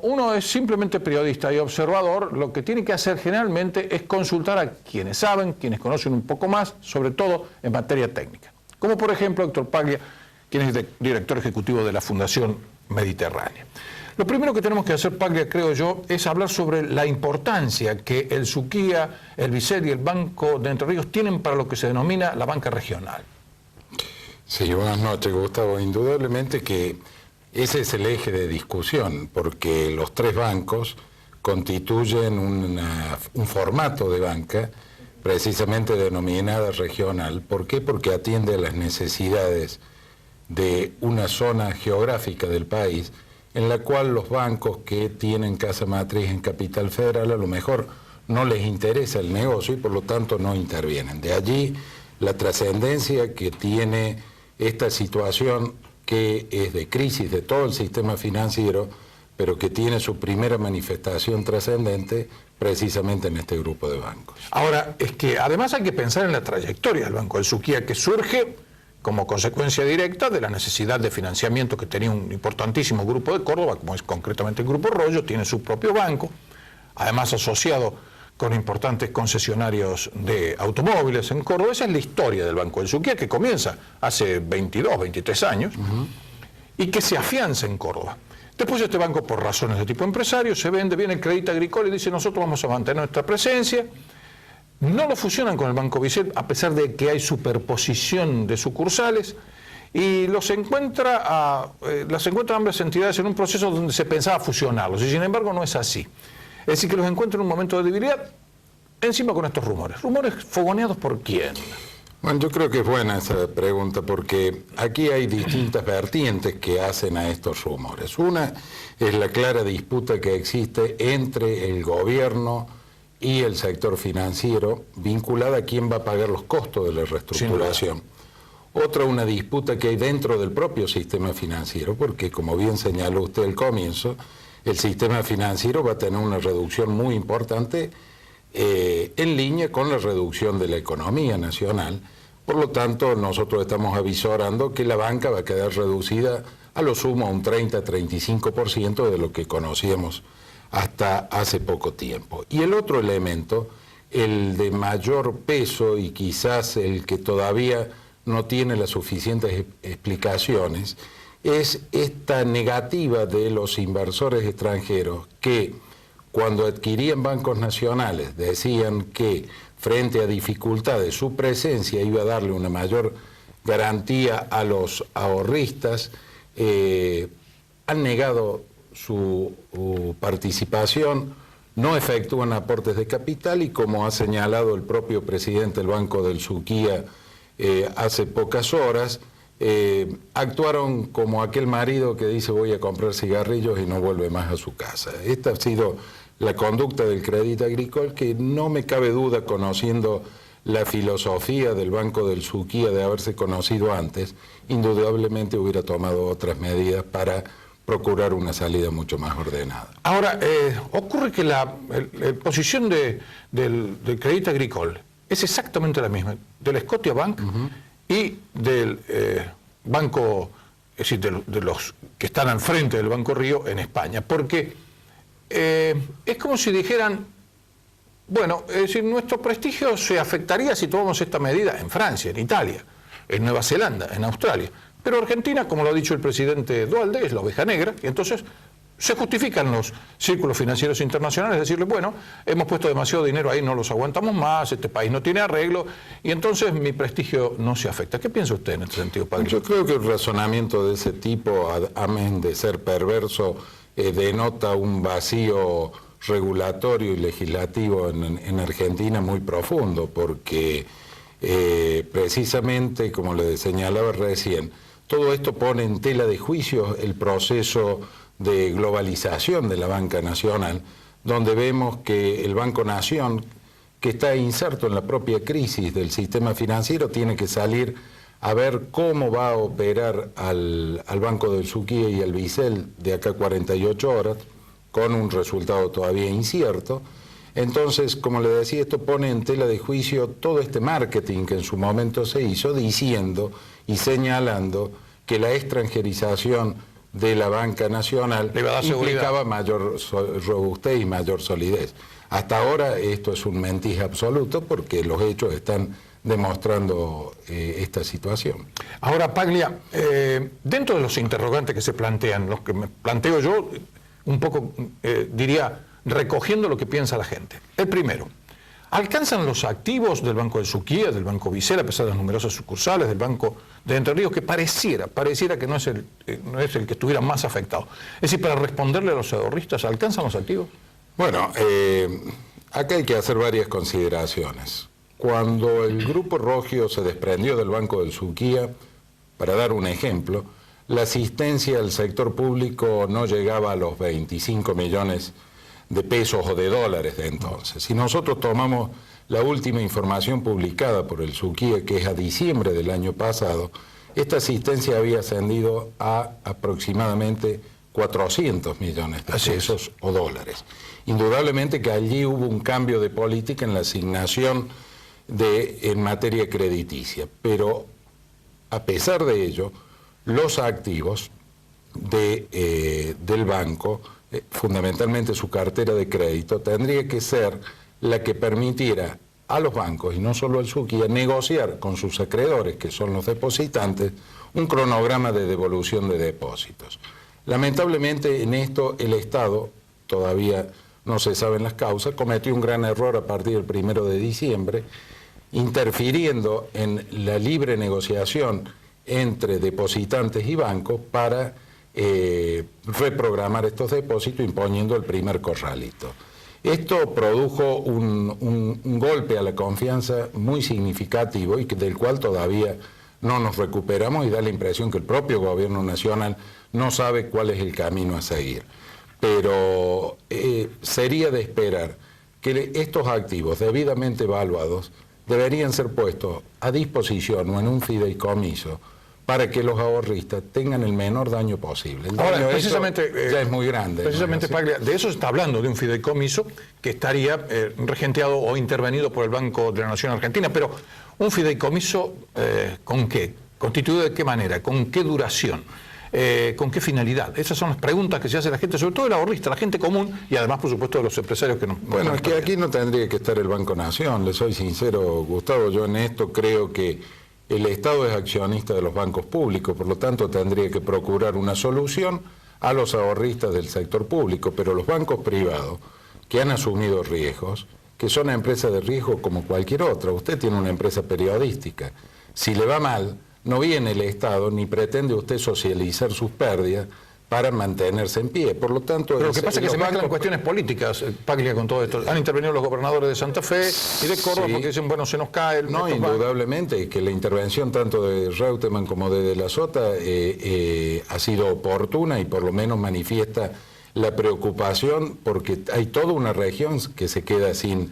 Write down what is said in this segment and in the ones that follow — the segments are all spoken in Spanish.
uno es simplemente periodista y observador, lo que tiene que hacer generalmente es consultar a quienes saben, quienes conocen un poco más, sobre todo en materia técnica. Como por ejemplo Héctor Paglia, quien es director ejecutivo de la Fundación Mediterránea. Lo primero que tenemos que hacer, Paglia, creo yo, es hablar sobre la importancia que el Suquía, el Bicel y el Banco de Entre Ríos tienen para lo que se denomina la banca regional. Sí, buenas noches, Gustavo. Indudablemente que ese es el eje de discusión, porque los tres bancos constituyen un formato de banca precisamente denominada regional. ¿Por qué? Porque atiende a las necesidades de una zona geográfica del país en la cual los bancos que tienen casa matriz en Capital Federal a lo mejor no les interesa el negocio y por lo tanto no intervienen. De allí la trascendencia que tiene esta situación, que es de crisis de todo el sistema financiero, pero que tiene su primera manifestación trascendente precisamente en este grupo de bancos. Ahora, es que además hay que pensar en la trayectoria del Banco del Suquía, que surge como consecuencia directa de la necesidad de financiamiento que tenía un importantísimo grupo de Córdoba, como es concretamente el Grupo Rollo, tiene su propio banco, además asociado con importantes concesionarios de automóviles en Córdoba. Esa es la historia del Banco del Suquía, que comienza hace 22, 23 años, y que se afianza en Córdoba. Después este banco, por razones de tipo empresario, se vende, viene el Crédito Agricole y dice: nosotros vamos a mantener nuestra presencia. No lo fusionan con el Banco Bicel, a pesar de que hay superposición de sucursales, y las encuentran ambas entidades en un proceso donde se pensaba fusionarlos, y sin embargo no es así. Es decir, que los encuentran en un momento de debilidad, encima con estos rumores. ¿Rumores fogoneados por quién? Bueno, yo creo que es buena esa pregunta, porque aquí hay distintas vertientes que hacen a estos rumores. Una es la clara disputa que existe entre el gobierno y el sector financiero, vinculada a quién va a pagar los costos de la reestructuración. Otra, una disputa que hay dentro del propio sistema financiero, porque como bien señaló usted al comienzo, el sistema financiero va a tener una reducción muy importante en línea con la reducción de la economía nacional. Por lo tanto, nosotros estamos avisorando que la banca va a quedar reducida a lo sumo a un 30-35% de lo que conocíamos hasta hace poco tiempo. Y el otro elemento, el de mayor peso y quizás el que todavía no tiene las suficientes explicaciones, es esta negativa de los inversores extranjeros que, cuando adquirían bancos nacionales, decían que frente a dificultades su presencia iba a darle una mayor garantía a los ahorristas, han negado su participación, no efectúan aportes de capital y, como ha señalado el propio presidente del Banco del Suquía hace pocas horas, actuaron como aquel marido que dice: voy a comprar cigarrillos y no vuelve más a su casa. Esta ha sido la conducta del Crédito Agricole, que no me cabe duda, conociendo la filosofía del Banco del Suquía de haberse conocido antes, indudablemente hubiera tomado otras medidas para procurar una salida mucho más ordenada. Ahora, ocurre que la posición del Crédito Agricole es exactamente la misma, del Scotiabank y del banco, es decir, de los que están al frente del Banco Río en España, porque es como si dijeran: bueno, es decir, nuestro prestigio se afectaría si tomamos esta medida en Francia, en Italia, en Nueva Zelanda, en Australia. Pero Argentina, como lo ha dicho el presidente Dualde, es la oveja negra, y entonces se justifican los círculos financieros internacionales, decirle: bueno, hemos puesto demasiado dinero ahí, no los aguantamos más, este país no tiene arreglo, y entonces mi prestigio no se afecta. ¿Qué piensa usted en este sentido, padre? Yo creo que el razonamiento de ese tipo, amén de ser perverso, denota un vacío regulatorio y legislativo en Argentina muy profundo, porque precisamente, como le señalaba recién, todo esto pone en tela de juicio el proceso de globalización de la banca nacional, donde vemos que el Banco Nación, que está inserto en la propia crisis del sistema financiero, tiene que salir a ver cómo va a operar al Banco del Suquía y al Bicel de acá 48 horas, con un resultado todavía incierto. Entonces, como le decía, esto pone en tela de juicio todo este marketing que en su momento se hizo, diciendo y señalando que la extranjerización de la banca nacional Le iba a dar implicaba mayor robustez y mayor solidez. Hasta ahora esto es un mentís absoluto porque los hechos están demostrando esta situación. Ahora, Paglia, dentro de los interrogantes que se plantean, los que me planteo yo, un poco, diría, recogiendo lo que piensa la gente. El primero, ¿alcanzan los activos del Banco del Suquía, del Banco Vicera, a pesar de las numerosas sucursales, del Banco de Entre Ríos, que pareciera que no es el que estuviera más afectado? Es decir, para responderle a los ahorristas, ¿alcanzan los activos? Bueno, acá hay que hacer varias consideraciones. Cuando el Grupo Rogio se desprendió del Banco del Suquía, para dar un ejemplo, la asistencia al sector público no llegaba a los 25 millones de pesos o de dólares de entonces. Si nosotros tomamos la última información publicada por el Suquía, que es a diciembre del año pasado, esta asistencia había ascendido a aproximadamente 400 millones de pesos o dólares. Indudablemente que allí hubo un cambio de política en la asignación en materia crediticia, pero a pesar de ello, los activos del banco, fundamentalmente su cartera de crédito, tendría que ser la que permitiera a los bancos, y no solo al Suquía, negociar con sus acreedores, que son los depositantes, un cronograma de devolución de depósitos. Lamentablemente en esto el Estado, todavía no se saben las causas, cometió un gran error a partir del 1 de diciembre, interfiriendo en la libre negociación entre depositantes y bancos para reprogramar estos depósitos imponiendo el primer corralito. Esto produjo un golpe a la confianza muy significativo y del cual todavía no nos recuperamos y da la impresión que el propio gobierno nacional no sabe cuál es el camino a seguir. Pero sería de esperar que estos activos debidamente evaluados deberían ser puestos a disposición o en un fideicomiso para que los ahorristas tengan el menor daño posible. El daño precisamente, ya es muy grande. Precisamente, ¿no? Paglia, de eso se está hablando, de un fideicomiso que estaría regenteado o intervenido por el Banco de la Nación Argentina, pero un fideicomiso ¿con qué? ¿Constituido de qué manera? ¿Con qué duración? ¿Con qué finalidad? Esas son las preguntas que se hace la gente, sobre todo el ahorrista, la gente común y además, por supuesto, de los empresarios que nos... Bueno, es que aquí no tendría que estar el Banco Nación, le soy sincero, Gustavo, yo en esto creo que el Estado es accionista de los bancos públicos, por lo tanto tendría que procurar una solución a los ahorristas del sector público, pero los bancos privados que han asumido riesgos, que son empresas de riesgo como cualquier otra, usted tiene una empresa periodística, si le va mal, no viene el Estado ni pretende usted socializar sus pérdidas para mantenerse en pie. Por lo tanto, pero lo que pasa es que se mezclan cuestiones políticas, Paglia, con todo esto. Han intervenido los gobernadores de Santa Fe y de Córdoba porque dicen, bueno, se nos cae el... No, indudablemente, que la intervención tanto de Reutemann como de la Sota ha sido oportuna y por lo menos manifiesta la preocupación porque hay toda una región que se queda sin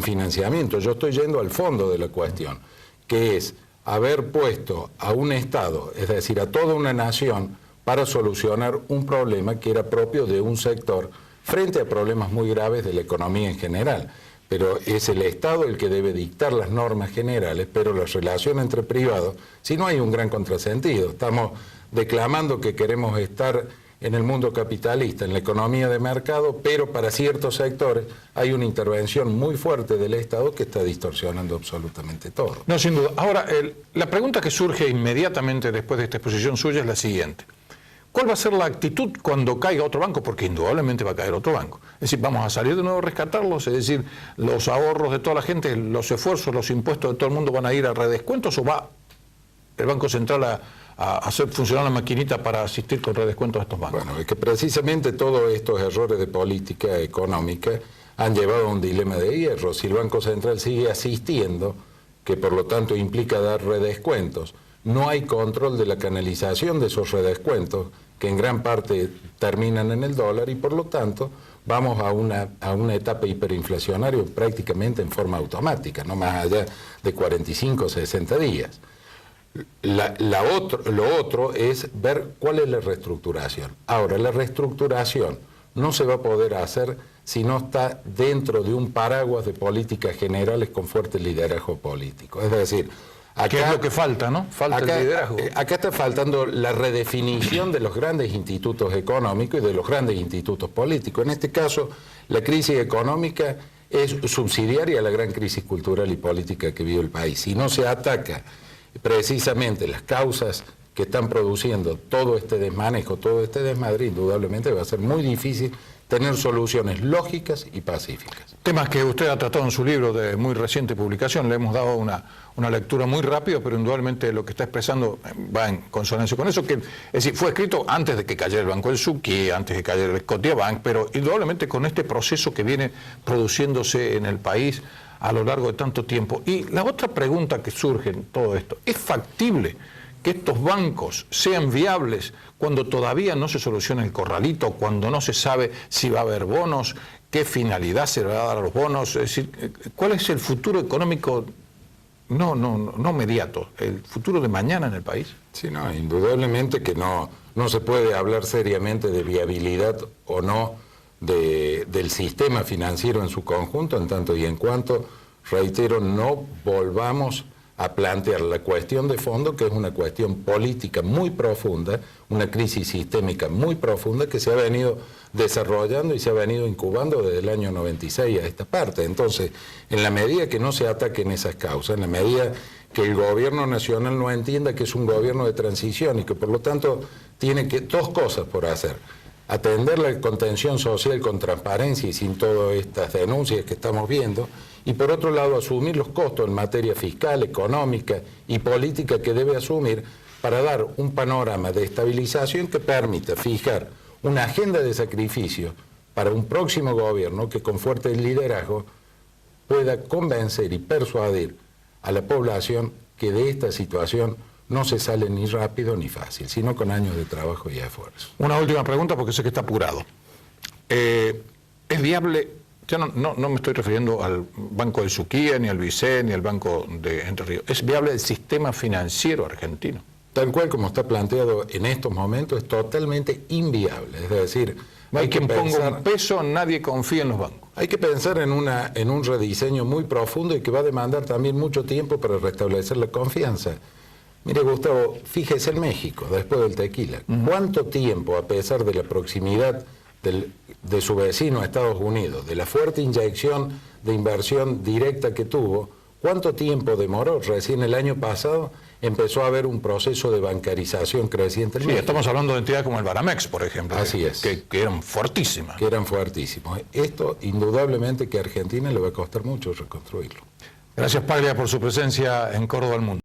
financiamiento. Yo estoy yendo al fondo de la cuestión, que es haber puesto a un Estado, es decir, a toda una nación, para solucionar un problema que era propio de un sector frente a problemas muy graves de la economía en general. Pero es el Estado el que debe dictar las normas generales, pero la relación entre privados, si no hay un gran contrasentido, estamos declamando que queremos estar en el mundo capitalista, en la economía de mercado, pero para ciertos sectores hay una intervención muy fuerte del Estado que está distorsionando absolutamente todo. No, sin duda. Ahora, la pregunta que surge inmediatamente después de esta exposición suya es la siguiente. ¿Cuál va a ser la actitud cuando caiga otro banco? Porque indudablemente va a caer otro banco. Es decir, ¿vamos a salir de nuevo a rescatarlos? Es decir, ¿los ahorros de toda la gente, los esfuerzos, los impuestos de todo el mundo van a ir a redescuentos o va el Banco Central a hacer funcionar la maquinita para asistir con redescuentos a estos bancos? Bueno, es que precisamente todos estos errores de política económica han llevado a un dilema de hierro. Si el Banco Central sigue asistiendo, que por lo tanto implica dar redescuentos, no hay control de la canalización de esos redescuentos, que en gran parte terminan en el dólar y por lo tanto vamos a una etapa hiperinflacionaria prácticamente en forma automática, no más allá de 45 o 60 días. Lo otro es ver cuál es la reestructuración. Ahora, la reestructuración no se va a poder hacer si no está dentro de un paraguas de políticas generales con fuerte liderazgo político. Es decir, ¿Qué es lo que falta, no? Falta el liderazgo. Acá está faltando la redefinición de los grandes institutos económicos y de los grandes institutos políticos. En este caso, la crisis económica es subsidiaria a la gran crisis cultural y política que vive el país. Si no se ataca precisamente las causas que están produciendo todo este desmanejo, todo este desmadre, indudablemente va a ser muy difícil tener soluciones lógicas y pacíficas. Temas que usted ha tratado en su libro de muy reciente publicación, le hemos dado una lectura muy rápida, pero indudablemente lo que está expresando va en consonancia con eso, que es decir, fue escrito antes de que cayera el Banco del Sucre, antes de que cayera el Scotiabank, pero indudablemente con este proceso que viene produciéndose en el país a lo largo de tanto tiempo. Y la otra pregunta que surge en todo esto, ¿es factible que estos bancos sean viables cuando todavía no se soluciona el corralito, cuando no se sabe si va a haber bonos, qué finalidad se le va a dar a los bonos? Es decir, ¿cuál es el futuro económico no mediato, el futuro de mañana en el país? Sí, no, indudablemente que no se puede hablar seriamente de viabilidad o no del sistema financiero en su conjunto, en tanto y en cuanto, reitero, no volvamos a plantear la cuestión de fondo, que es una cuestión política muy profunda, una crisis sistémica muy profunda que se ha venido desarrollando y se ha venido incubando desde el año 96 a esta parte. Entonces, en la medida que no se ataquen esas causas, en la medida que el gobierno nacional no entienda que es un gobierno de transición y que por lo tanto tiene dos cosas por hacer: atender la contención social con transparencia y sin todas estas denuncias que estamos viendo, y por otro lado asumir los costos en materia fiscal, económica y política que debe asumir para dar un panorama de estabilización que permita fijar una agenda de sacrificio para un próximo gobierno que con fuerte liderazgo pueda convencer y persuadir a la población que de esta situación no se sale ni rápido ni fácil, sino con años de trabajo y esfuerzo. Una última pregunta porque sé que está apurado. ¿Es viable? Yo no me estoy refiriendo al Banco del Sucre, ni al BICE, ni al Banco de Entre Ríos. ¿Es viable el sistema financiero argentino? Tal cual como está planteado en estos momentos, es totalmente inviable. Es decir, no hay quien ponga un peso, nadie confía en los bancos. Hay que pensar en un rediseño muy profundo y que va a demandar también mucho tiempo para restablecer la confianza. Mire, Gustavo, fíjese en México, después del tequila. ¿Cuánto tiempo, a pesar de la proximidad de su vecino Estados Unidos, de la fuerte inyección de inversión directa que tuvo, cuánto tiempo demoró? Recién el año pasado empezó a haber un proceso de bancarización creciente. Sí, estamos hablando de entidades como el Banamex, por ejemplo. Así es. Que eran fuertísimas. Que eran fuertísimos. Esto, indudablemente, que a Argentina le va a costar mucho reconstruirlo. Gracias, Paglia, por su presencia en Córdoba al Mundo.